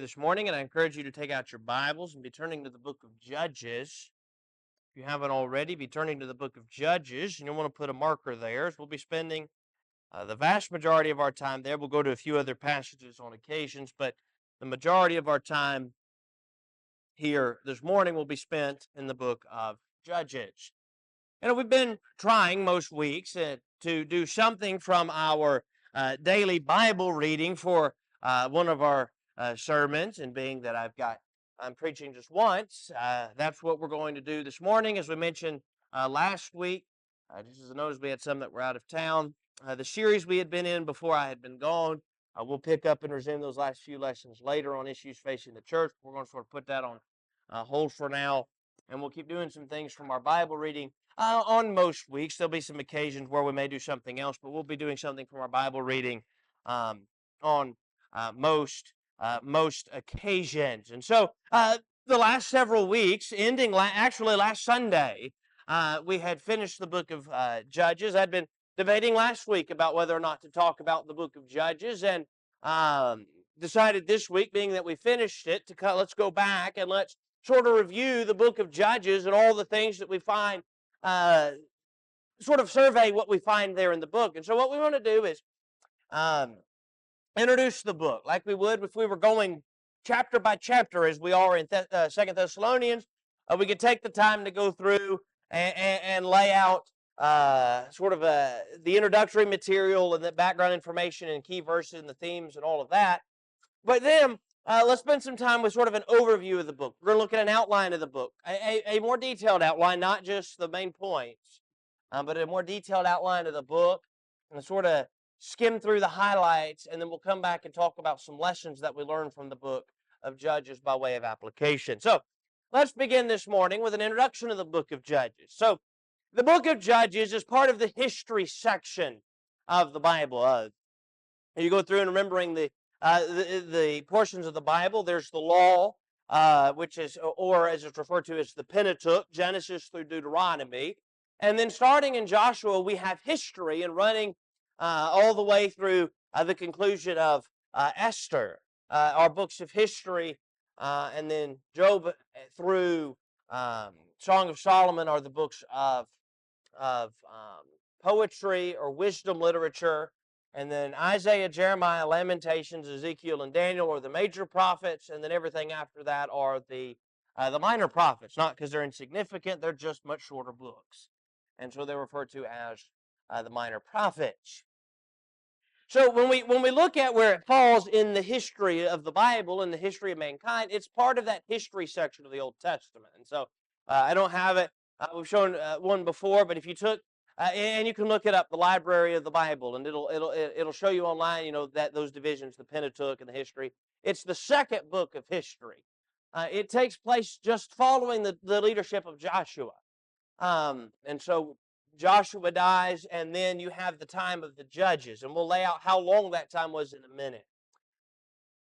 this morning, and I encourage you to take out your Bibles and be turning to the book of Judges. If you haven't already, be turning to the book of Judges, and you'll want to put a marker there, as we'll be spending the vast majority of our time there. We'll go to a few other passages on occasions, but the majority of our time here this morning will be spent in the book of Judges. We've been trying most weeks to do something from our daily Bible reading for one of our sermons, and being that I'm preaching just once, that's what we're going to do this morning. As we mentioned last week, just as a notice, we had some that were out of town. The series we had been in before I had been gone, we'll pick up and resume those last few lessons later on issues facing the church. We're going to sort of put that on hold for now, and we'll keep doing some things from our Bible reading. On most weeks, there'll be some occasions where we may do something else, but we'll be doing something from our Bible reading on most occasions. And so the last several weeks, ending actually last Sunday, we had finished the book of Judges. I'd been debating last week about whether or not to talk about the book of Judges, and decided this week, being that we finished it, let's go back and let's sort of review the book of Judges and all the things that we find, sort of survey what we find there in the book. And so what we want to do is introduce the book like we would if we were going chapter by chapter, as we are in 2 Thessalonians. We could take the time to go through and lay out the introductory material and the background information and key verses and the themes and all of that. But then let's spend some time with sort of an overview of the book. We're going to look at an outline of the book, a more detailed outline, not just the main points, but a more detailed outline of the book, and sort of skim through the highlights, and then we'll come back and talk about some lessons that we learned from the book of Judges by way of application. So let's begin this morning with an introduction of the book of Judges. So the book of Judges is part of the history section of the Bible. You go through and remembering the portions of the Bible. There's the law, which is, or as it's referred to as the Pentateuch, Genesis through Deuteronomy. And then starting in Joshua, we have history, and running all the way through the conclusion of Esther, our books of history, and then Job through Song of Solomon are the books of poetry or wisdom literature. And then Isaiah, Jeremiah, Lamentations, Ezekiel, and Daniel are the major prophets, and then everything after that are the minor prophets. Not because they're insignificant, they're just much shorter books. And so they're referred to as the minor prophets. So when we look at where it falls in the history of the Bible and the history of mankind, it's part of that history section of the Old Testament. And so I don't have it. We've shown one before, but if you took and you can look it up, the Library of the Bible, and it'll show you online, that those divisions, the Pentateuch and the history. It's the second book of history. It takes place just following the leadership of Joshua. And so Joshua dies, and then you have the time of the Judges, and we'll lay out how long that time was in a minute.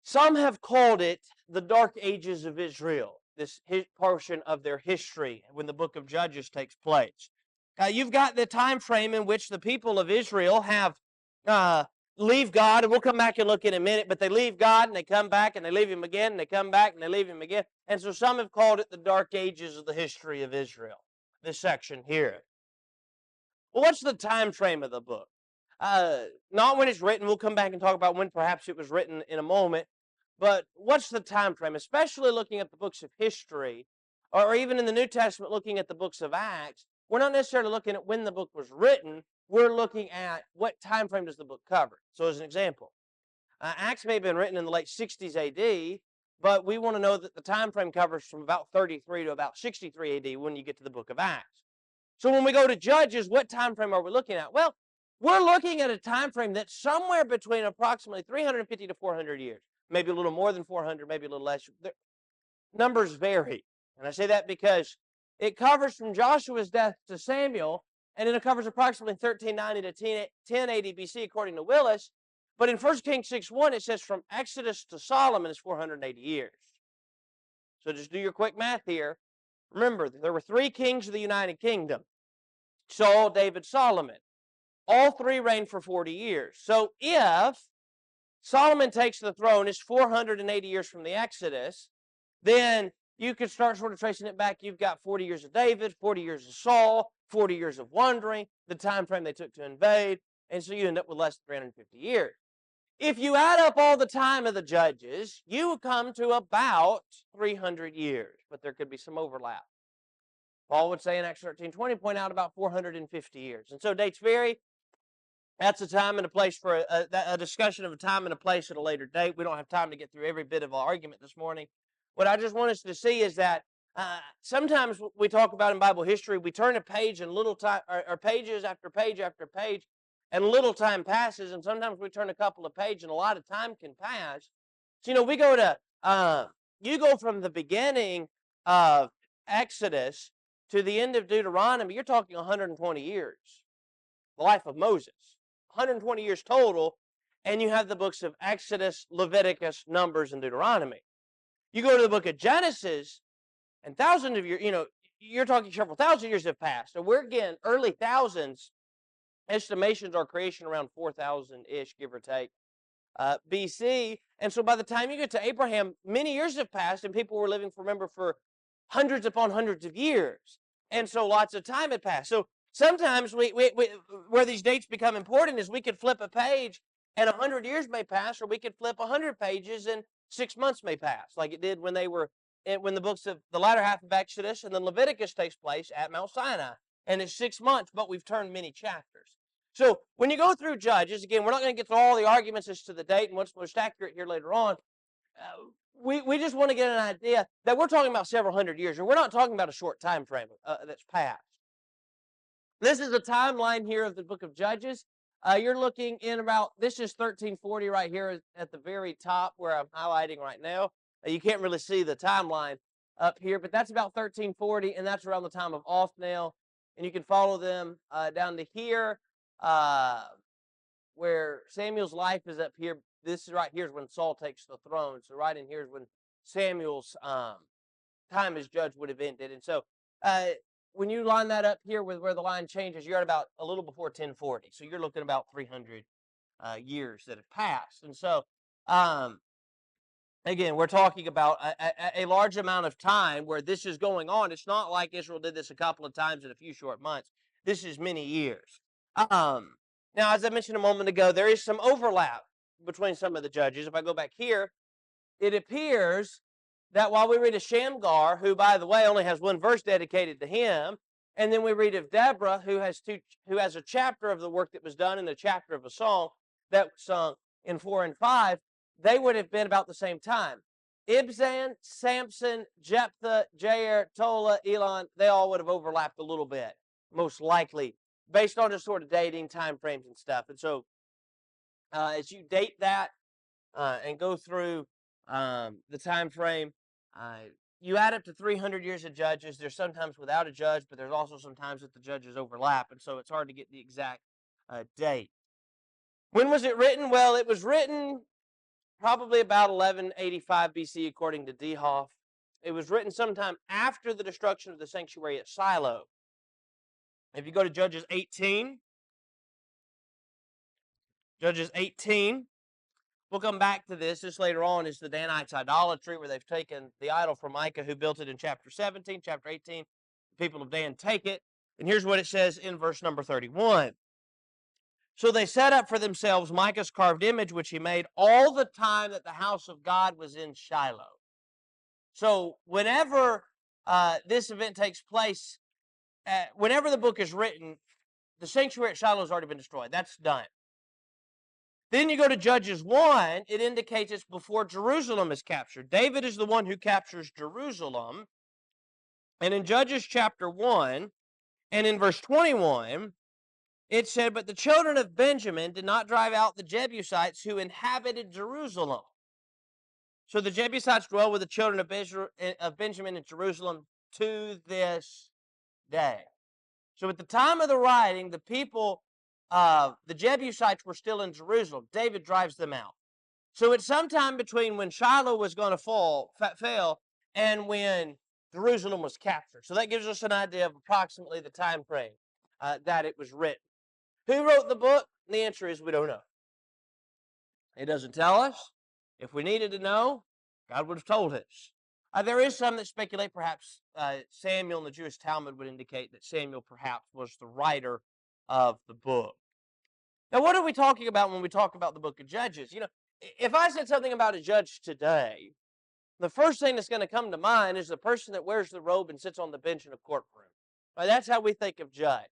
Some have called it the Dark Ages of Israel, this portion of their history when the book of Judges takes place. You've got the time frame in which the people of Israel have leave God, and we'll come back and look in a minute, but they leave God, and they come back, and they leave Him again, and they come back, and they leave Him again. And so some have called it the Dark Ages of the history of Israel, this section here. Well, what's the time frame of the book? Not when it's written. We'll come back and talk about when perhaps it was written in a moment. But what's the time frame? Especially looking at the books of history, or even in the New Testament, looking at the books of Acts, we're not necessarily looking at when the book was written. We're looking at what time frame does the book cover. So as an example, Acts may have been written in the late 60s AD, but we want to know that the time frame covers from about 33 to about 63 AD when you get to the book of Acts. So when we go to Judges, what time frame are we looking at? Well, we're looking at a time frame that's somewhere between approximately 350 to 400 years. Maybe a little more than 400, maybe a little less. Numbers vary. And I say that because it covers from Joshua's death to Samuel, and then it covers approximately 1390 to 1080 BC according to Willis. But in 1 Kings 6:1, it says from Exodus to Solomon is 480 years. So just do your quick math here. Remember, there were 3 kings of the United Kingdom: Saul, David, Solomon. All 3 reigned for 40 years. So if Solomon takes the throne. It's 480 years from the Exodus. Then you could start sort of tracing it back. You've got 40 years of David, 40 years of Saul, 40 years of wandering, the time frame they took to invade, and so you end up with less than 350 years. If you add up all the time of the judges, you come to about 300 years, but there could be some overlap. Paul would say in Acts 13:20, point out about 450 years. And so dates vary. That's a time and a place for a discussion of a time and a place at a later date. We don't have time to get through every bit of our argument this morning. What I just want us to see is that sometimes we talk about in Bible history, we turn a page and little time, or pages after page after page, and little time passes, and sometimes we turn a couple of pages and a lot of time can pass. So, we go to, you go from the beginning of Exodus to the end of Deuteronomy, you're talking 120 years, the life of Moses. 120 years total, and you have the books of Exodus, Leviticus, Numbers, and Deuteronomy. You go to the book of Genesis, and thousands of years, you're talking several thousand years have passed. So we're again, early thousands, estimations are creation around 4,000-ish, give or take, BC. And so by the time you get to Abraham, many years have passed, and people were living, for hundreds upon hundreds of years. And so lots of time had passed. So sometimes where these dates become important is we could flip a page and 100 years may pass, or we could flip 100 pages and 6 months may pass, like it did when the books of the latter half of Exodus and then Leviticus takes place at Mount Sinai. And it's 6 months, but we've turned many chapters. So when you go through Judges, again, we're not going to get through all the arguments as to the date and what's most accurate here later on. We just want to get an idea that we're talking about several hundred years, and we're not talking about a short time frame that's passed. This is a timeline here of the book of Judges. You're looking in about, this is 1340 right here at the very top where I'm highlighting right now. You can't really see the timeline up here, but that's about 1340, and that's around the time of Othniel. And you can follow them down to here, where Samuel's life is up here. This is right here is when Saul takes the throne. So right in here is when Samuel's time as judge would have ended. And so when you line that up here with where the line changes, you're at about a little before 1040. So you're looking about 300 years that have passed. And so, again, we're talking about a large amount of time where this is going on. It's not like Israel did this a couple of times in a few short months. This is many years. Now, as I mentioned a moment ago, there is some overlap between some of the judges. If I go back here, it appears that while we read of Shamgar, who, by the way, only has one verse dedicated to him, and then we read of Deborah, who has a chapter of the work that was done and a chapter of a song that was sung in 4 and 5, they would have been about the same time. Ibzan, Samson, Jephthah, Jair, Tola, Elon, they all would have overlapped a little bit, most likely, based on just sort of dating, time frames, and stuff. And so as you date that and go through the time frame, you add up to 300 years of judges. There's sometimes without a judge, but there's also sometimes that the judges overlap, and so it's hard to get the exact date. When was it written? Well, it was written probably about 1185 BC, according to Dehoff. It was written sometime after the destruction of the sanctuary at Shiloh. If you go to Judges 18, we'll come back to this. This later on is the Danites' idolatry, where they've taken the idol from Micah, who built it in chapter 17. Chapter 18, the people of Dan take it. And here's what it says in verse number 31. So they set up for themselves Micah's carved image, which he made all the time that the house of God was in Shiloh. So whenever this event takes place, whenever the book is written, the sanctuary at Shiloh has already been destroyed. That's done. Then you go to Judges 1, it indicates it's before Jerusalem is captured. David is the one who captures Jerusalem. And in Judges chapter 1, and in verse 21, it said, but the children of Benjamin did not drive out the Jebusites who inhabited Jerusalem. So the Jebusites dwell with the children of Benjamin in Jerusalem to this day. So at the time of the writing, the people, the Jebusites were still in Jerusalem. David drives them out. So it's sometime between when Shiloh was going to fail and when Jerusalem was captured. So that gives us an idea of approximately the time frame that it was written. Who wrote the book? The answer is we don't know. It doesn't tell us. If we needed to know, God would have told us. There is some that speculate perhaps Samuel in the Jewish Talmud would indicate that Samuel perhaps was the writer of the book. Now, what are we talking about when we talk about the book of Judges? You know, if I said something about a judge today, the first thing that's going to come to mind is the person that wears the robe and sits on the bench in a courtroom. Right? That's how we think of judge.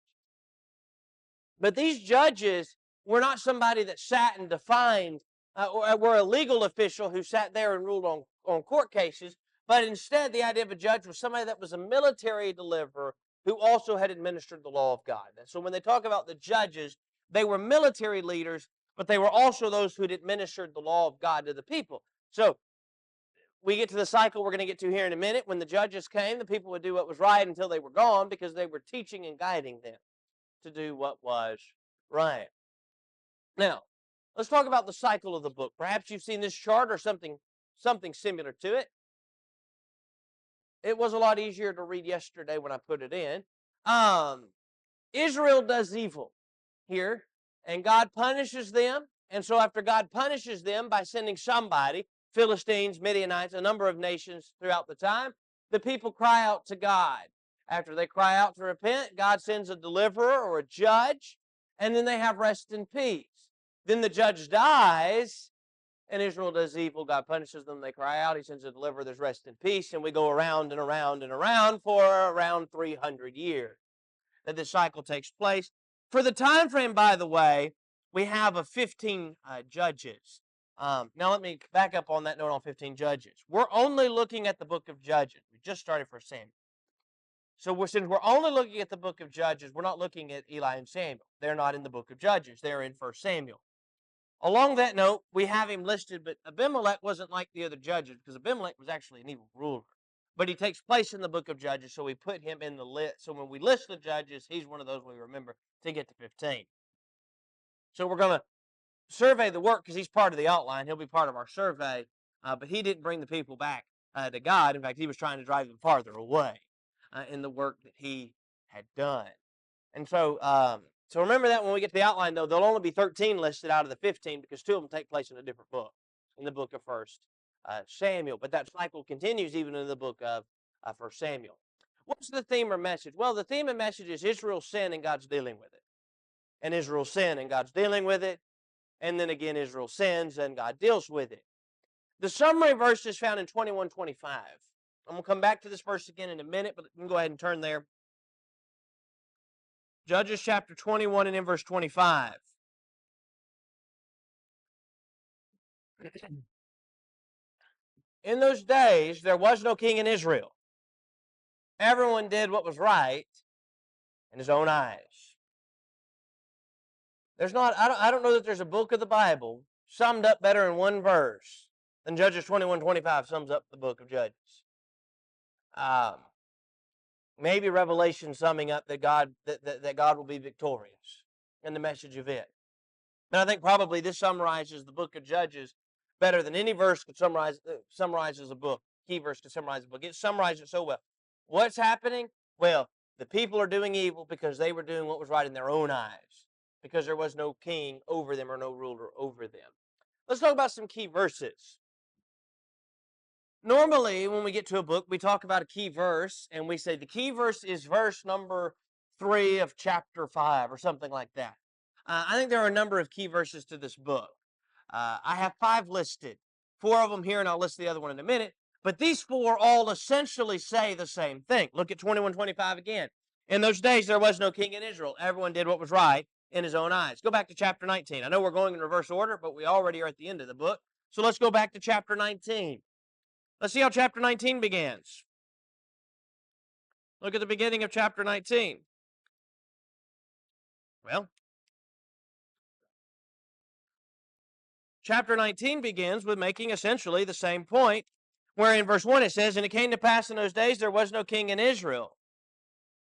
But these judges were not somebody that sat and defined, or were a legal official who sat there and ruled on court cases, but instead the idea of a judge was somebody that was a military deliverer who also had administered the law of God. And so when they talk about the judges, they were military leaders, but they were also those who had administered the law of God to the people. So we get to the cycle we're going to get to here in a minute. When the judges came, the people would do what was right until they were gone because they were teaching and guiding them to do what was right. Now, let's talk about the cycle of the book. Perhaps you've seen this chart or something similar to it. It was a lot easier to read yesterday when I put it in. Israel does evil here, and God punishes them. And so after God punishes them by sending somebody, Philistines, Midianites, a number of nations throughout the time, the people cry out to God. After they cry out to repent, God sends a deliverer or a judge, and then they have rest and peace. Then the judge dies, and Israel does evil. God punishes them. They cry out. He sends a deliverer. There's rest and peace, and we go around and around and around for around 300 years that this cycle takes place. For the time frame, by the way, we have a 15 judges. Now let me back up on that note on 15 judges. We're only looking at the book of Judges. We just started for Samuel. So since we're only looking at the book of Judges, we're not looking at Eli and Samuel. They're not in the book of Judges. They're in 1 Samuel. Along that note, we have him listed, but Abimelech wasn't like the other judges because Abimelech was actually an evil ruler. But he takes place in the book of Judges, so we put him in the list. So when we list the judges, he's one of those we remember to get to 15. So we're going to survey the work because he's part of the outline. He'll be part of our survey, but he didn't bring the people back to God. In fact, he was trying to drive them farther away in the work that he had done. And so remember that when we get to the outline, though, there'll only be 13 listed out of the 15 because 2 of them take place in a different book, in the book of 1 Samuel. But that cycle continues even in the book of 1 Samuel. What's the theme or message? Well, the theme and message is Israel's sin and God's dealing with it. And Israel's sin and God's dealing with it. And then again, Israel sins and God deals with it. The summary verse is found in 21:25. I'm going to come back to this verse again in a minute, but you can go ahead and turn there. Judges chapter 21 and in verse 25. In those days, there was no king in Israel. Everyone did what was right in his own eyes. I don't know that there's a book of the Bible summed up better in one verse than Judges 21:25 sums up the book of Judges. Maybe Revelation summing up that God will be victorious and the message of it. And I think probably this summarizes the book of Judges better than any verse could summarizes a book. Key verse could summarize a book. It summarizes it so well. What's happening? Well, the people are doing evil because they were doing what was right in their own eyes, because there was no king over them or no ruler over them. Let's talk about some key verses. Normally, when we get to a book, we talk about a key verse, and we say the key verse is verse number 3 of chapter 5 or something like that. I think there are a number of key verses to this book. I have 5 listed, 4 of them here, and I'll list the other one in a minute. But these 4 all essentially say the same thing. Look at 21:25 again. In those days, there was no king in Israel. Everyone did what was right in his own eyes. Go back to chapter 19. I know we're going in reverse order, but we already are at the end of the book. So let's go back to chapter 19. Let's see how chapter 19 begins. Look at the beginning of chapter 19. Well, chapter 19 begins with making essentially the same point, where in verse 1 it says, "And it came to pass in those days there was no king in Israel.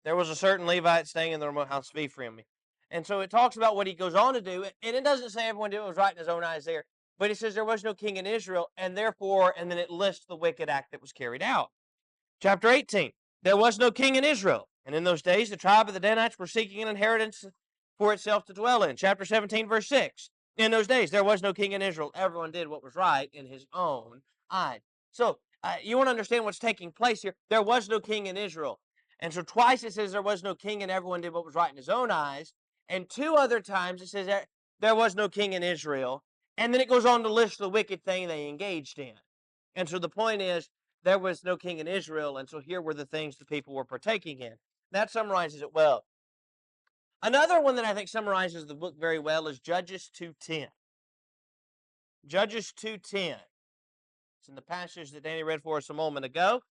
There was a certain Levite staying in the remote house of Ephraim." And so it talks about what he goes on to do, and it doesn't say everyone did what was right in his own eyes there, but it says there was no king in Israel, and therefore, and then it lists the wicked act that was carried out. Chapter 18, there was no king in Israel, and in those days the tribe of the Danites were seeking an inheritance for itself to dwell in. Chapter 17, verse 6, In those days, there was no king in Israel. Everyone did what was right in his own eyes. So you want to understand what's taking place here. There was no king in Israel. And so twice it says there was no king and everyone did what was right in his own eyes. And 2 other times it says there was no king in Israel. And then it goes on to list the wicked thing they engaged in. And so the point is, there was no king in Israel. And so here were the things the people were partaking in. That summarizes it well. Another one that I think summarizes the book very well is Judges 2:10. Judges 2:10. It's in the passage that Danny read for us a moment ago.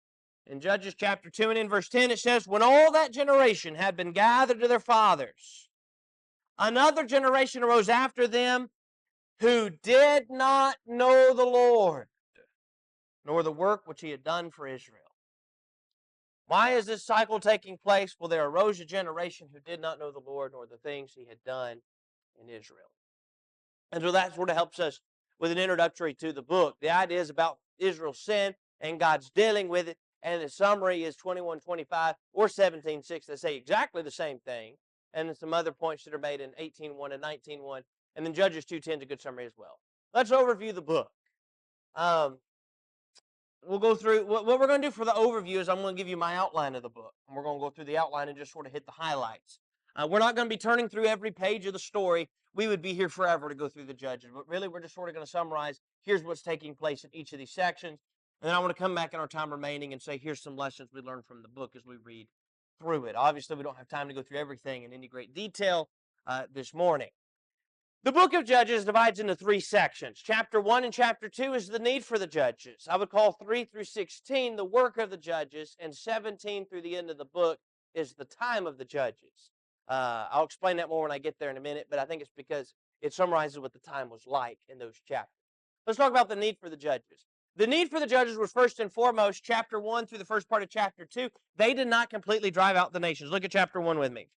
In Judges chapter 2 and in verse 10 it says, when all that generation had been gathered to their fathers, another generation arose after them who did not know the Lord, nor the work which he had done for Israel. Why is this cycle taking place? Well, there arose a generation who did not know the Lord nor the things he had done in Israel. And so that sort of helps us with an introductory to the book. The idea is about Israel's sin and God's dealing with it. And the summary is 21:25 or 17:6 that say exactly the same thing. And then some other points that are made in 18:1 and 19:1. And then Judges 2:10 is a good summary as well. Let's overview the book. We'll go through, what we're going to do for the overview is I'm going to give you my outline of the book. And we're going to go through the outline and just sort of hit the highlights. We're not going to be turning through every page of the story. We would be here forever to go through the Judges. But really, we're just sort of going to summarize, here's what's taking place in each of these sections. And then I want to come back in our time remaining and say, here's some lessons we learned from the book as we read through it. Obviously, we don't have time to go through everything in any great detail this morning. The book of Judges divides into 3 sections. Chapter 1 and chapter 2 is the need for the judges. I would call 3 through 16 the work of the judges, and 17 through the end of the book is the time of the judges. I'll explain that more when I get there in a minute, but I think it's because it summarizes what the time was like in those chapters. Let's talk about the need for the judges. The need for the judges was first and foremost, chapter 1 through the first part of chapter 2. They did not completely drive out the nations. Look at chapter 1 with me.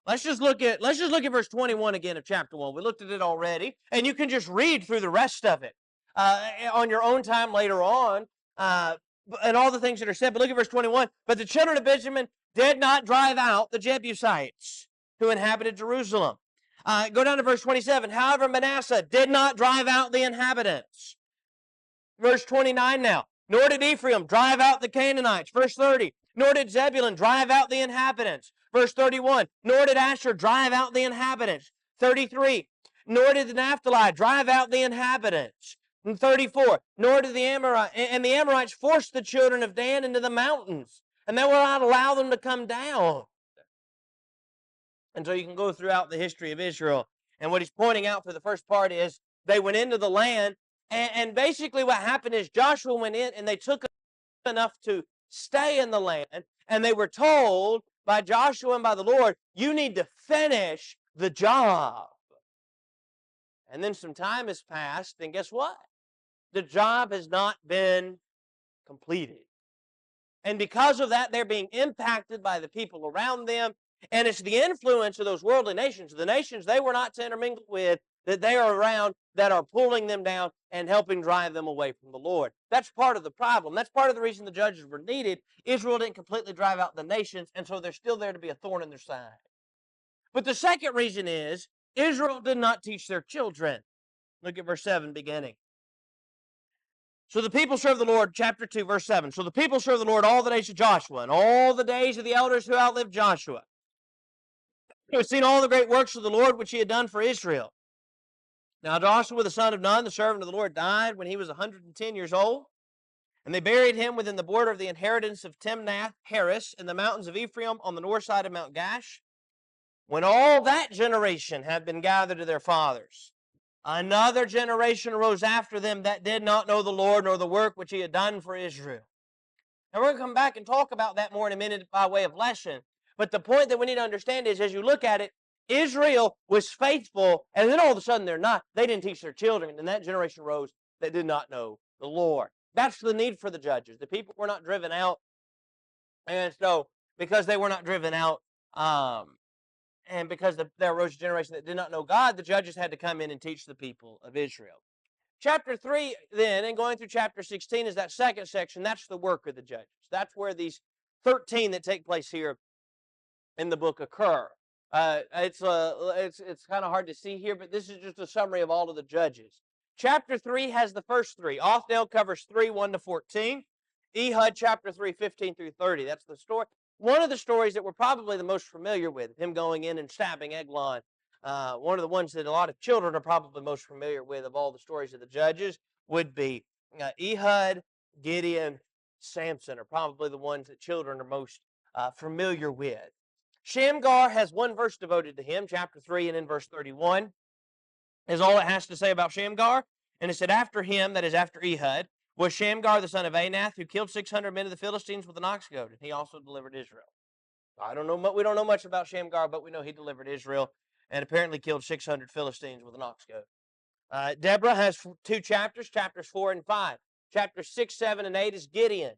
Let's just look at verse 21 again of chapter 1. We looked at it already, and you can just read through the rest of it on your own time later on, and all the things that are said. But look at verse 21. But the children of Benjamin did not drive out the Jebusites who inhabited Jerusalem. Go down to verse 27. However, Manasseh did not drive out the inhabitants. Verse 29 now. Nor did Ephraim drive out the Canaanites. Verse 30. Nor did Zebulun drive out the inhabitants. Verse 31, nor did Asher drive out the inhabitants. 33, nor did the Naphtali drive out the inhabitants. And 34, nor did the Amorites force the children of Dan into the mountains, and they will not allow them to come down. And so you can go throughout the history of Israel, and what he's pointing out for the first part is they went into the land, and basically what happened is Joshua went in, and they took enough to stay in the land, and they were told by Joshua and by the Lord, you need to finish the job. And then some time has passed, and guess what? The job has not been completed. And because of that, they're being impacted by the people around them, and it's the influence of those worldly nations, the nations they were not to intermingle with, that they are around, that are pulling them down and helping drive them away from the Lord. That's part of the problem. That's part of the reason the judges were needed. Israel didn't completely drive out the nations, and so they're still there to be a thorn in their side. But the second reason is Israel did not teach their children. Look at verse 7 beginning. So the people served the Lord, chapter 2, verse 7. So the people served the Lord all the days of Joshua, and all the days of the elders who outlived Joshua, who had seen all the great works of the Lord which he had done for Israel. Now Joshua the son of Nun, the servant of the Lord, died when he was 110 years old, and they buried him within the border of the inheritance of Timnath-Heres in the mountains of Ephraim on the north side of Mount Gash. When all that generation had been gathered to their fathers, another generation arose after them that did not know the Lord nor the work which he had done for Israel. Now we're going to come back and talk about that more in a minute by way of lesson. But the point that we need to understand is, as you look at it, Israel was faithful, and then all of a sudden they're not. They didn't teach their children, and that generation arose that did not know the Lord. That's the need for the judges. The people were not driven out, and so because they were not driven out, and because there arose a generation that did not know God, the judges had to come in and teach the people of Israel. Chapter 3, then, and going through chapter 16 is that second section. That's the work of the judges. That's where these 13 that take place here in the book occur. It's kind of hard to see here, but this is just a summary of all of the judges. Chapter 3 has the first three. Othniel covers 3, 1 to 14. Ehud, chapter 3, 15 through 30. That's the story. One of the stories that we're probably the most familiar with, him going in and stabbing Eglon. One of the ones that a lot of children are probably most familiar with of all the stories of the judges would be Ehud, Gideon, Samson are probably the ones that children are most familiar with. Shamgar has one verse devoted to him, chapter 3 and in verse 31 is all it has to say about Shamgar. And it said, after him, that is after Ehud, was Shamgar the son of Anath, who killed 600 men of the Philistines with an ox goad, and he also delivered Israel. We don't know much about Shamgar, but we know he delivered Israel and apparently killed 600 Philistines with an ox goad. Deborah has 2 chapters, chapters 4 and 5. Chapters 6, 7, and 8 is Gideon.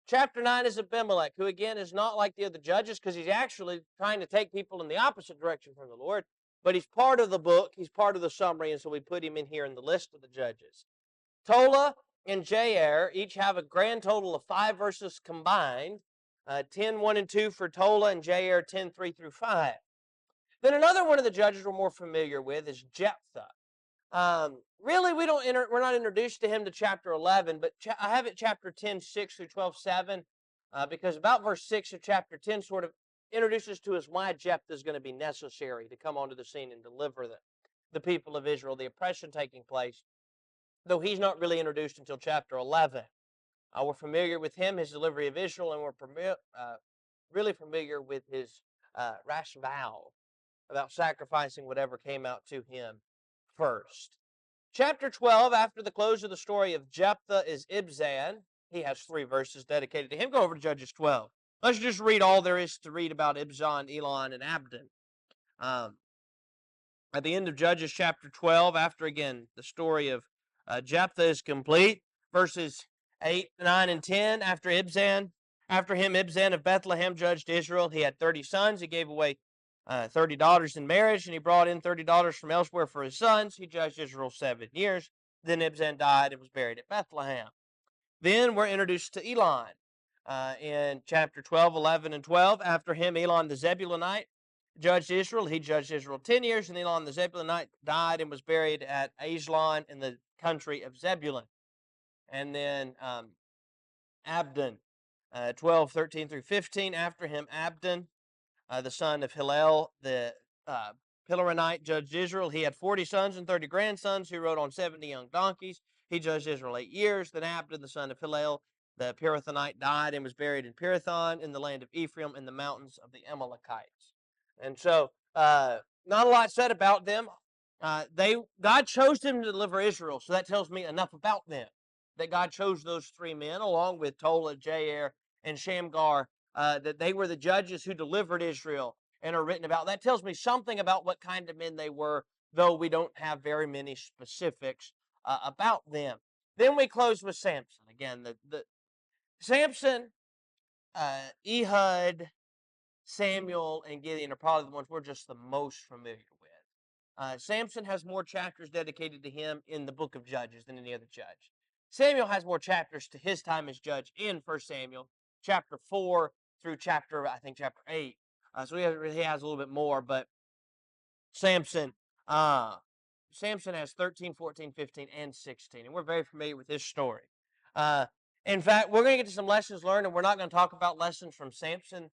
Chapter 9 is Abimelech, who again is not like the other judges because he's actually trying to take people in the opposite direction from the Lord. But he's part of the book, he's part of the summary, and so we put him in here in the list of the judges. Tola and Jair each have a grand total of 5 verses combined. 10, 1 and 2 for Tola, and Jair 10, 3 through 5. Then another one of the judges we're more familiar with is Jephthah. Really, we're not introduced to him to chapter 11, but I have it chapter 10, 6 through 12, 7, because about verse 6 of chapter 10 sort of introduces to us why Jephthah is going to be necessary to come onto the scene and deliver the people of Israel, the oppression taking place, though he's not really introduced until chapter 11. We're familiar with him, his delivery of Israel, and we're really familiar with his rash vow about sacrificing whatever came out to him first. Chapter 12, after the close of the story of Jephthah, is Ibzan. He has 3 verses dedicated to him. Go over to Judges 12. Let's just read all there is to read about Ibzan, Elon, and Abdon. At the end of Judges chapter 12, after again the story of Jephthah is complete, verses 8, 9, and 10, after him Ibzan of Bethlehem judged Israel. He had 30 sons. He gave away 30 daughters in marriage, and he brought in 30 daughters from elsewhere for his sons. He judged Israel 7 years. Then Ibzan died and was buried at Bethlehem. Then we're introduced to Elon in chapter 12, 11, and 12. After him, Elon the Zebulunite judged Israel. He judged Israel 10 years, and Elon the Zebulunite died and was buried at Ajalon in the country of Zebulun. And then Abdon, 12, 13 through 15. After him, Abdon, the son of Hillel, the Pilaronite, judged Israel. He had 40 sons and 30 grandsons who rode on 70 young donkeys. He judged Israel 8 years. Then Abdon, the son of Hillel, the Pirathonite, died and was buried in Pirathon in the land of Ephraim in the mountains of the Amalekites. And so, not a lot said about them. God chose them to deliver Israel, so that tells me enough about them. That God chose those 3 men, along with Tola, Jair, and Shamgar, that they were the judges who delivered Israel and are written about. That tells me something about what kind of men they were, though we don't have very many specifics about them. Then we close with Samson. Again, the Samson, Ehud, Samuel, and Gideon are probably the ones we're just the most familiar with. Samson has more chapters dedicated to him in the book of Judges than any other judge. Samuel has more chapters to his time as judge in 1 Samuel, chapter 4 through chapter 8. So he has a little bit more, but Samson has 13, 14, 15, and 16, and we're very familiar with his story. In fact, we're going to get to some lessons learned, and we're not going to talk about lessons from Samson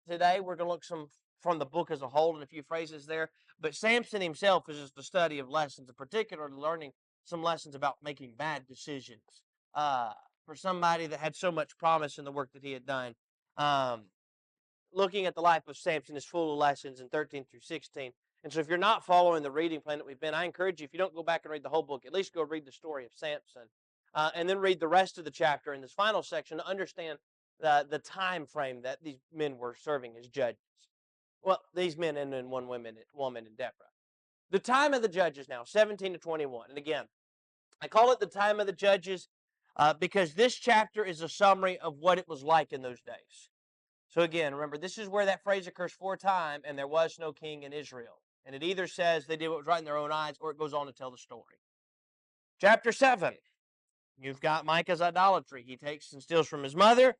today. We're going to look from the book as a whole and a few phrases there. But Samson himself is just the study of lessons, in particular learning some lessons about making bad decisions for somebody that had so much promise in the work that he had done. Looking at the life of Samson is full of lessons in 13 through 16. And so if you're not following the reading plan that we've been, I encourage you, if you don't go back and read the whole book, at least go read the story of Samson. And then read the rest of the chapter in this final section to understand the time frame that these men were serving as judges. Well, these men and then one woman in Deborah. The time of the judges now, 17 to 21. And again, I call it the time of the judges because this chapter is a summary of what it was like in those days. So again, remember, this is where that phrase occurs 4 times, and there was no king in Israel. And it either says they did what was right in their own eyes, or it goes on to tell the story. Chapter 7, you've got Micah's idolatry. He takes and steals from his mother.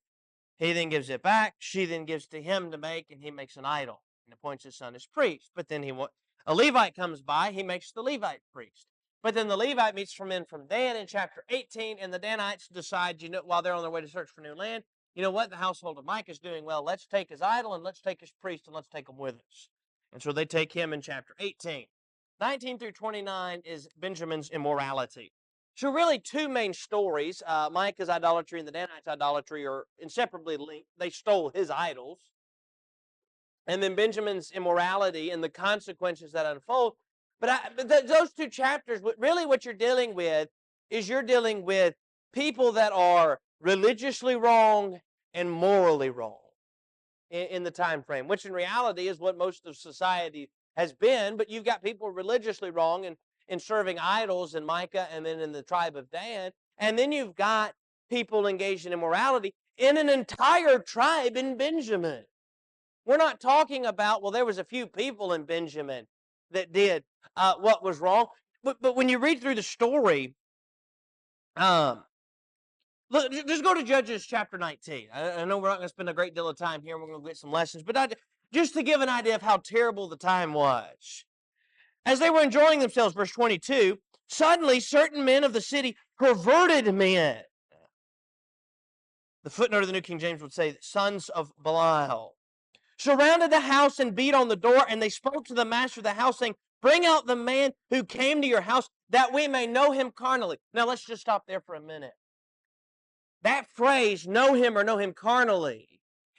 He then gives it back. She then gives to him to make, and he makes an idol. and appoints his son as priest. But then a Levite comes by, he makes the Levite priest. But then the Levite meets for men from Dan in chapter 18, and the Danites decide, while they're on their way to search for new land, you know what, the household of Micah is doing well. Let's take his idol, and let's take his priest, and let's take him with us. And so they take him in chapter 18. 19 through 29 is Benjamin's immorality. So really two main stories, Micah's idolatry and the Danites' idolatry, are inseparably linked. They stole his idols. And then Benjamin's immorality and the consequences that unfold. But those two chapters, really what you're dealing with is you're dealing with people that are religiously wrong and morally wrong in the time frame, which in reality is what most of society has been. But you've got people religiously wrong and in serving idols in Micah and then in the tribe of Dan. And then you've got people engaged in immorality in an entire tribe in Benjamin. We're not talking about, well, there was a few people in Benjamin that did what was wrong. But when you read through the story, look, just go to Judges chapter 19. I know we're not going to spend a great deal of time here. We're going to get some lessons. But just to give an idea of how terrible the time was. As they were enjoying themselves, verse 22, suddenly certain men of the city, perverted men. The footnote of the New King James would say, sons of Belial, surrounded the house and beat on the door, and they spoke to the master of the house, saying, bring out the man who came to your house, that we may know him carnally. Now let's just stop there for a minute. That phrase, know him or know him carnally,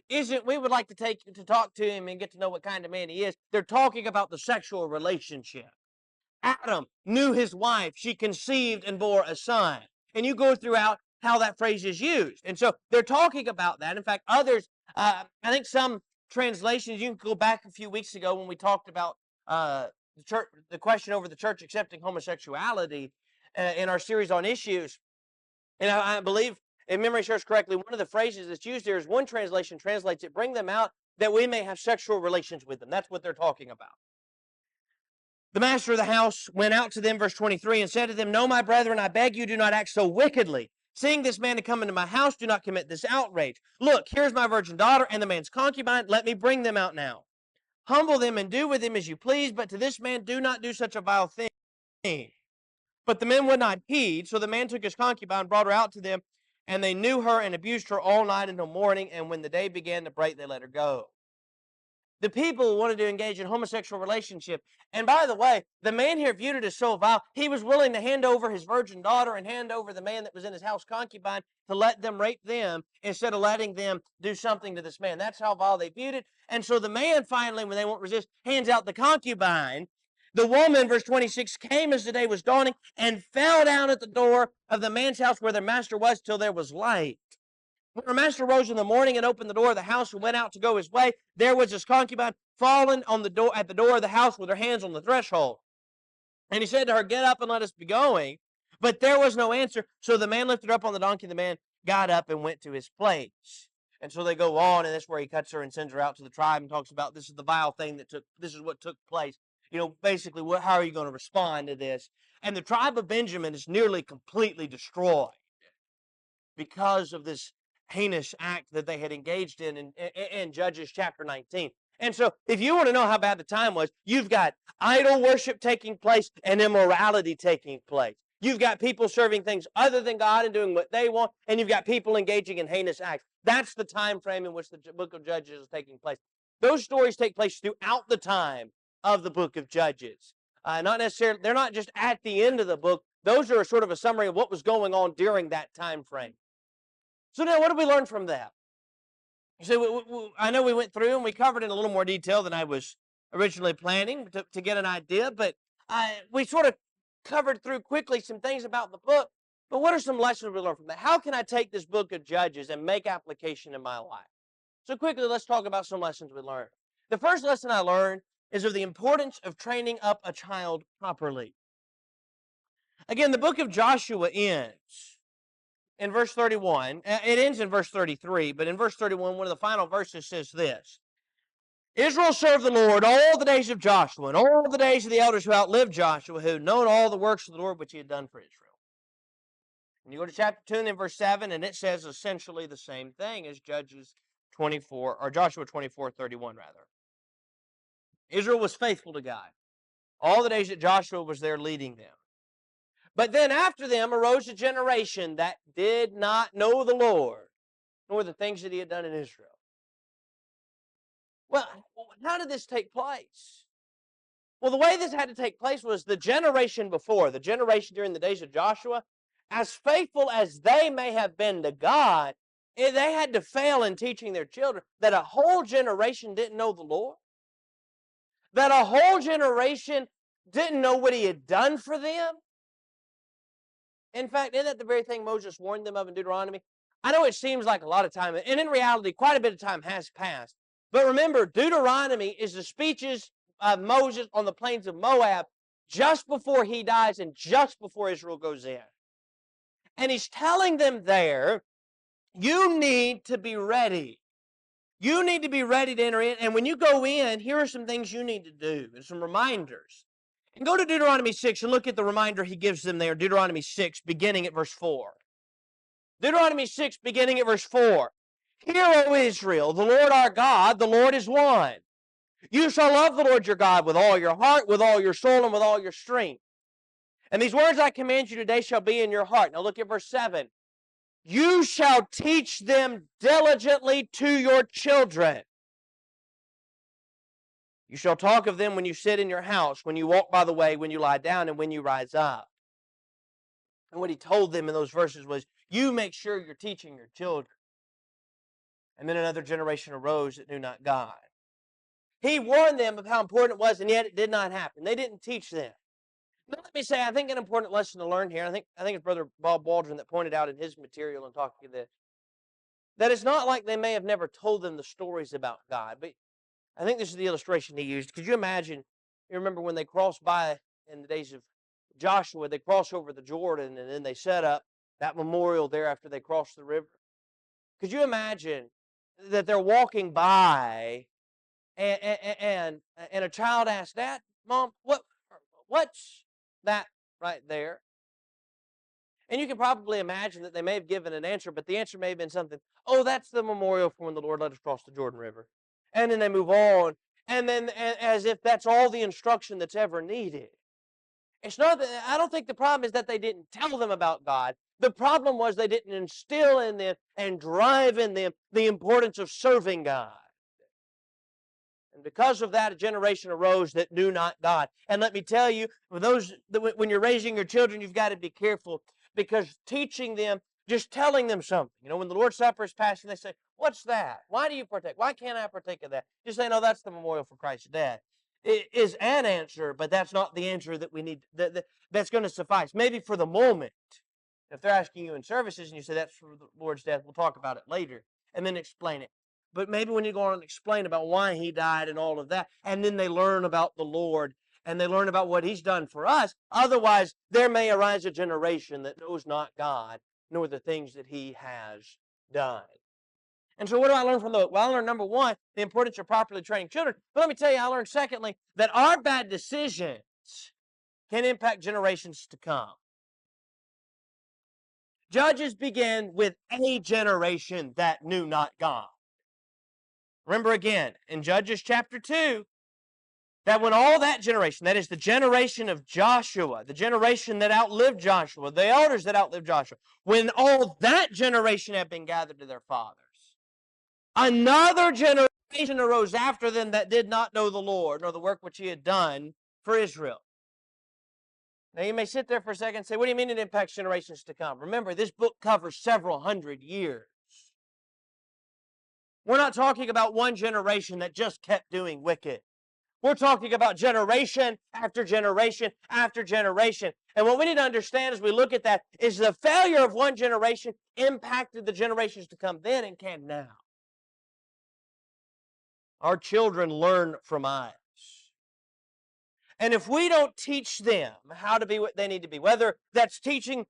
isn't we would like to talk to him and get to know what kind of man he is. They're talking about the sexual relationship. Adam knew his wife. She conceived and bore a son. And you go throughout how that phrase is used. And so they're talking about that. In fact, others, I think some translations, you can go back a few weeks ago when we talked about the question over the church accepting homosexuality in our series on issues. And I believe, if memory serves correctly, one of the phrases that's used here is one translation translates it, bring them out that we may have sexual relations with them. That's what they're talking about. The master of the house went out to them, verse 23, and said to them, no, my brethren, I beg you, do not act so wickedly. Seeing this man to come into my house, do not commit this outrage. Look, here's my virgin daughter and the man's concubine. Let me bring them out now. Humble them and do with him as you please, but to this man do not do such a vile thing. But the men would not heed, so the man took his concubine, brought her out to them, and they knew her and abused her all night until morning, and when the day began to break, they let her go. The people wanted to engage in homosexual relationship. And by the way, the man here viewed it as so vile, he was willing to hand over his virgin daughter and hand over the man that was in his house concubine to let them rape them instead of letting them do something to this man. That's how vile they viewed it. And so the man finally, when they won't resist, hands out the concubine. The woman, verse 26, came as the day was dawning and fell down at the door of the man's house where their master was till there was light. When her master rose in the morning and opened the door of the house and went out to go his way, there was his concubine fallen on the door at the door of the house with her hands on the threshold. And he said to her, get up and let us be going. But there was no answer. So the man lifted her up on the donkey. The man got up and went to his place. And so they go on, and that's where he cuts her and sends her out to the tribe and talks about this is the vile thing this is what took place. Basically, how are you going to respond to this? And the tribe of Benjamin is nearly completely destroyed because of this heinous act that they had engaged in Judges chapter 19. And so if you want to know how bad the time was, you've got idol worship taking place and immorality taking place. You've got people serving things other than God and doing what they want, and you've got people engaging in heinous acts. That's the time frame in which the book of Judges is taking place. Those stories take place throughout the time of the book of Judges. Not necessarily, they're not just at the end of the book. Those are sort of a summary of what was going on during that time frame. So now, what did we learn from that? You see, I know we went through and we covered in a little more detail than I was originally planning to get an idea, but we sort of covered through quickly some things about the book. But what are some lessons we learned from that? How can I take this book of Judges and make application in my life? So quickly, let's talk about some lessons we learned. The first lesson I learned is of the importance of training up a child properly. Again, the book of Joshua ends in verse 31. It ends in verse 33, but in verse 31, one of the final verses says this. Israel served the Lord all the days of Joshua and all the days of the elders who outlived Joshua, who had known all the works of the Lord which he had done for Israel. And you go to chapter 2 and then verse 7, and it says essentially the same thing as Judges 24, or Joshua 24:31 rather. Israel was faithful to God all the days that Joshua was there leading them. But then after them arose a generation that did not know the Lord, nor the things that he had done in Israel. Well, how did this take place? Well, the way this had to take place was the generation before, the generation during the days of Joshua, as faithful as they may have been to God, they had to fail in teaching their children that a whole generation didn't know the Lord, that a whole generation didn't know what he had done for them. In fact, isn't that the very thing Moses warned them of in Deuteronomy? I know it seems like a lot of time, and in reality, quite a bit of time has passed. But remember, Deuteronomy is the speeches of Moses on the plains of Moab just before he dies and just before Israel goes in. And he's telling them there, you need to be ready. You need to be ready to enter in. And when you go in, here are some things you need to do and some reminders. And go to Deuteronomy 6 and look at the reminder he gives them there. Deuteronomy 6, beginning at verse 4. Deuteronomy 6, beginning at verse 4. Hear, O Israel, the Lord our God, the Lord is one. You shall love the Lord your God with all your heart, with all your soul, and with all your strength. And these words I command you today shall be in your heart. Now look at verse 7. You shall teach them diligently to your children. You shall talk of them when you sit in your house, when you walk by the way, when you lie down, and when you rise up. And what he told them in those verses was, you make sure you're teaching your children. And then another generation arose that knew not God. He warned them of how important it was, and yet it did not happen. They didn't teach them. Now, let me say, I think an important lesson to learn here, I think it's Brother Bob Waldron that pointed out in his material and talking to this, that it's not like they may have never told them the stories about God, but I think this is the illustration he used. Could you imagine, you remember when they crossed by in the days of Joshua, they crossed over the Jordan, and then they set up that memorial there after they crossed the river. Could you imagine that they're walking by, and a child asks, Dad, Mom, what's that right there? And you can probably imagine that they may have given an answer, but the answer may have been something, oh, that's the memorial for when the Lord let us cross the Jordan River. And then they move on, and then as if that's all the instruction that's ever needed. It's not that, I don't think the problem is that they didn't tell them about God. The problem was they didn't instill in them and drive in them the importance of serving God. And because of that, a generation arose that knew not God. And let me tell you, when you're raising your children, you've got to be careful, because teaching them, just telling them something. You know, when the Lord's Supper is passing, they say, what's that? Why do you partake? Why can't I partake of that? Just say, no, that's the memorial for Christ's death. It is an answer, but that's not the answer that we need, that's going to suffice. Maybe for the moment. If they're asking you in services and you say that's for the Lord's death, we'll talk about it later, and then explain it. But maybe when you go on and explain about why he died and all of that, and then they learn about the Lord, and they learn about what he's done for us, otherwise there may arise a generation that knows not God, nor the things that he has done. And so what do I learn from the book? Well, I learned, number one, the importance of properly training children. But let me tell you, I learned, secondly, that our bad decisions can impact generations to come. Judges began with a generation that knew not God. Remember again, in Judges chapter 2, that when all that generation, that is the generation of Joshua, the generation that outlived Joshua, the elders that outlived Joshua, when all that generation had been gathered to their fathers, another generation arose after them that did not know the Lord, nor the work which he had done for Israel. Now you may sit there for a second and say, what do you mean it impacts generations to come? Remember, this book covers several hundred years. We're not talking about one generation that just kept doing wicked. We're talking about generation after generation after generation. And what we need to understand as we look at that is the failure of one generation impacted the generations to come then and can now. Our children learn from us. And if we don't teach them how to be what they need to be, whether that's teaching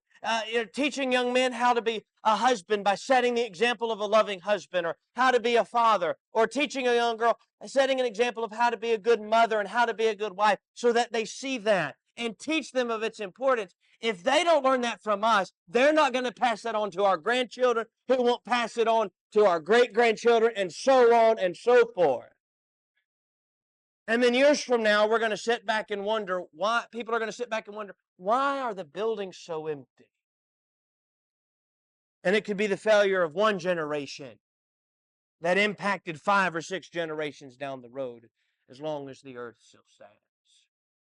young men how to be a husband by setting the example of a loving husband, or how to be a father, or teaching a young girl, setting an example of how to be a good mother and how to be a good wife, so that they see that and teach them of its importance. If they don't learn that from us, they're not going to pass that on to our grandchildren, who won't pass it on to our great-grandchildren, and so on and so forth. And then years from now, we're going to sit back and wonder why, people are going to sit back and wonder, why are the buildings so empty? And it could be the failure of one generation that impacted 5 or 6 generations down the road, as long as the earth still stands.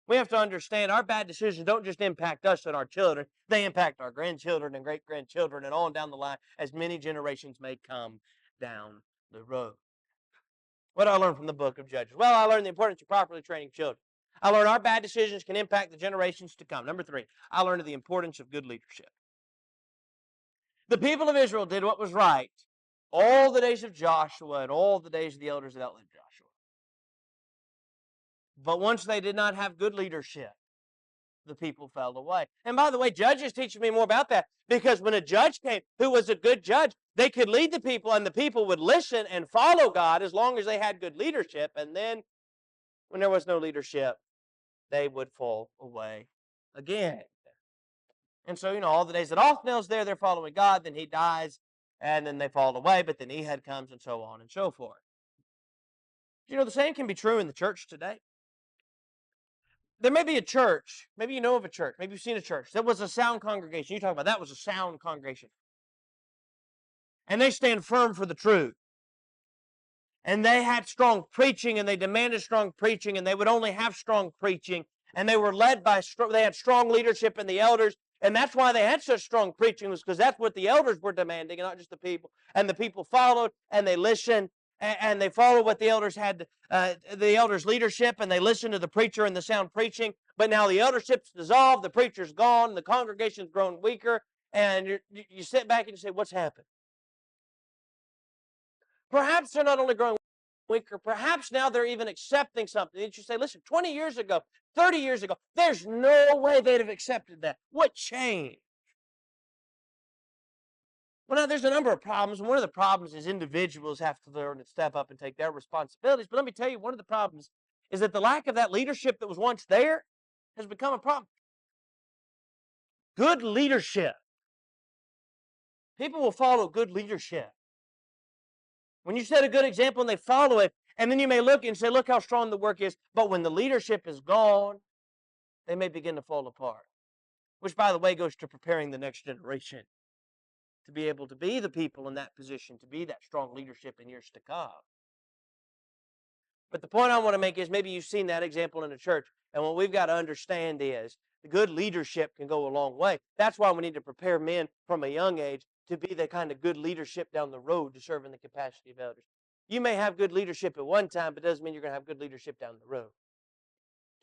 We have to understand our bad decisions don't just impact us and our children, they impact our grandchildren and great-grandchildren and on down the line as many generations may come down the road. What did I learn from the book of Judges? Well, I learned the importance of properly training children. I learned our bad decisions can impact the generations to come. Number 3, I learned the importance of good leadership. The people of Israel did what was right all the days of Joshua and all the days of the elders that outlived Joshua. But once they did not have good leadership, the people fell away. And by the way, Judges teaches me more about that, because when a judge came who was a good judge, they could lead the people and the people would listen and follow God as long as they had good leadership. And then when there was no leadership, they would fall away again. And so, all the days that Othniel's there, they're following God, then he dies, and then they fall away, but then Ehud comes, and so on and so forth. The same can be true in the church today. There may be a church, maybe you know of a church, maybe you've seen a church that was a sound congregation. You talk about that was a sound congregation. And they stand firm for the truth. And they had strong preaching, and they demanded strong preaching, and they would only have strong preaching. And they were led by, they had strong leadership in the elders. And that's why they had such strong preaching, was because that's what the elders were demanding, and not just the people. And the people followed, and they listened, and they followed what the elders had, the elders' leadership, and they listened to the preacher and the sound preaching. But now the eldership's dissolved, the preacher's gone, the congregation's grown weaker, and you sit back and you say, what's happened? Perhaps they're not only growing weaker, perhaps now they're even accepting something that you say, listen, 20 years ago, 30 years ago, there's no way they'd have accepted that. What changed? Well, now there's a number of problems, and one of the problems is individuals have to learn to step up and take their responsibilities. But let me tell you, one of the problems is that the lack of that leadership that was once there has become a problem. Good leadership. People will follow good leadership. When you set a good example and they follow it, and then you may look and say, look how strong the work is, but when the leadership is gone, they may begin to fall apart. Which, by the way, goes to preparing the next generation to be able to be the people in that position, to be that strong leadership in years to come. But the point I want to make is, maybe you've seen that example in the church, and what we've got to understand is the good leadership can go a long way. That's why we need to prepare men from a young age to be the kind of good leadership down the road to serve in the capacity of elders. You may have good leadership at one time, but it doesn't mean you're going to have good leadership down the road.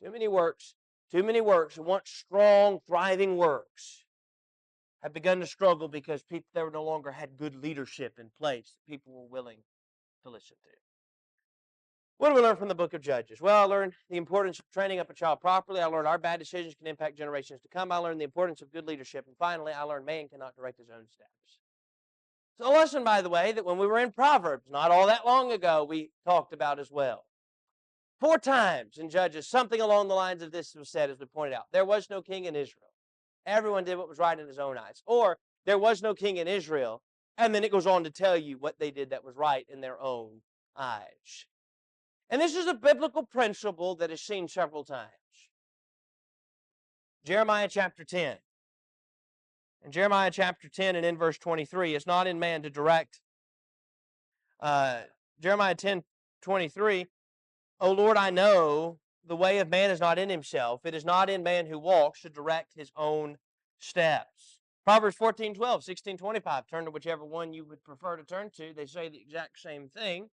Too many works, and once strong, thriving works have begun to struggle because people there no longer had good leadership in place that people were willing to listen to. What do we learn from the book of Judges? Well, I learned the importance of training up a child properly. I learned our bad decisions can impact generations to come. I learned the importance of good leadership. And finally, I learned man cannot direct his own steps. It's a lesson, by the way, that when we were in Proverbs, not all that long ago, we talked about as well. 4 times in Judges, something along the lines of this was said, as we pointed out. There was no king in Israel. Everyone did what was right in his own eyes. Or, there was no king in Israel. And then it goes on to tell you what they did that was right in their own eyes. And this is a biblical principle that is seen several times. Jeremiah chapter 10. In Jeremiah chapter 10 and in verse 23, it's not in man to direct. Jeremiah 10:23, O Lord, I know the way of man is not in himself. It is not in man who walks to direct his own steps. Proverbs 14:12, 16:25. Turn to whichever one you would prefer to turn to. They say the exact same thing.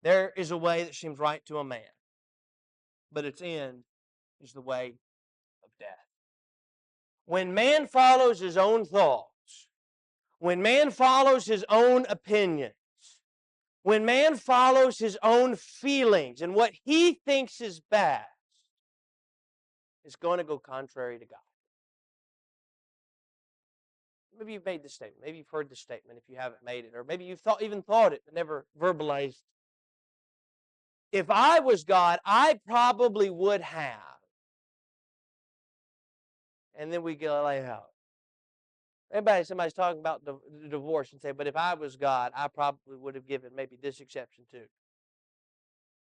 There is a way that seems right to a man, but its end is the way of death. When man follows his own thoughts, when man follows his own opinions, when man follows his own feelings and what he thinks is best, it's going to go contrary to God. Maybe you've made this statement. Maybe you've heard this statement if you haven't made it. Or maybe you've even thought it but never verbalized. If I was God, I probably would have. And then we go lay out. Somebody's talking about divorce and say, but if I was God, I probably would have given maybe this exception too.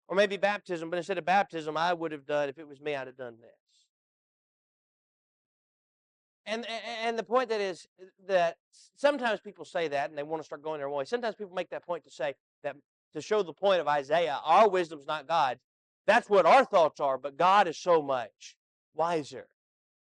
Or maybe baptism, but instead of baptism, I would have done, if it was me, I'd have done this. And the point that is that sometimes people say that and they want to start going their own way. Sometimes people make that point to say that to show the point of Isaiah, our wisdom's not God's. That's what our thoughts are, but God is so much wiser.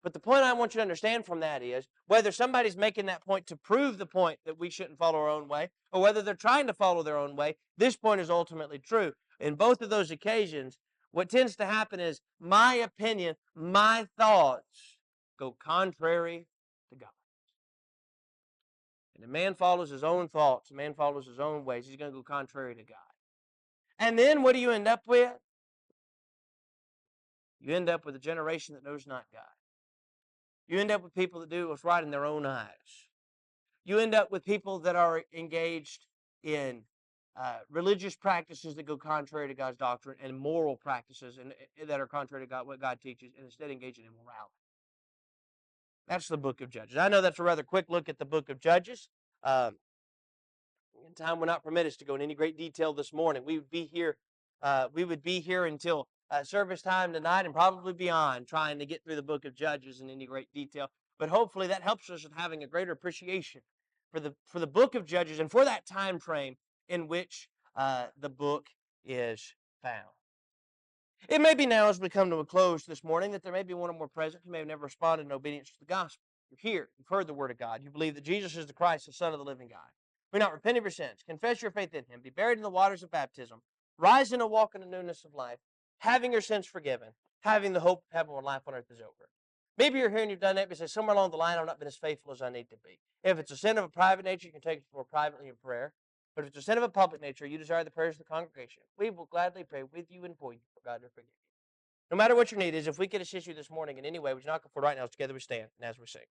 But the point I want you to understand from that is whether somebody's making that point to prove the point that we shouldn't follow our own way, or whether they're trying to follow their own way, this point is ultimately true. In both of those occasions, what tends to happen is my opinion, my thoughts go contrary to God. And a man follows his own thoughts, a man follows his own ways, he's going to go contrary to God. And then what do you end up with? You end up with a generation that knows not God. You end up with people that do what's right in their own eyes. You end up with people that are engaged in religious practices that go contrary to God's doctrine and moral practices that are contrary to God, what God teaches, and instead engage in immorality. That's the book of Judges. I know that's a rather quick look at the book of Judges. Time will not permit us to go in any great detail this morning. We would be here. Until service time tonight and probably beyond, trying to get through the book of Judges in any great detail. But hopefully that helps us in having a greater appreciation for the book of Judges and for that time frame in which the book is found. It may be now, as we come to a close this morning, that there may be one or more present who may have never responded in obedience to the gospel. You're here. You've heard the word of God. You believe that Jesus is the Christ, the Son of the living God. Do not repent of your sins. Confess your faith in Him. Be buried in the waters of baptism. Rise and walk in the newness of life. Having your sins forgiven. Having the hope of heaven when life on earth is over. Maybe you're here and you've done that, but say somewhere along the line I've not been as faithful as I need to be. If it's a sin of a private nature, you can take it more privately in prayer. But if it's a sin of a public nature, you desire the prayers of the congregation. We will gladly pray with you and for you for God to forgive you. No matter what your need is, if we could assist you this morning in any way, would you not go forward right now as together we stand and as we sing.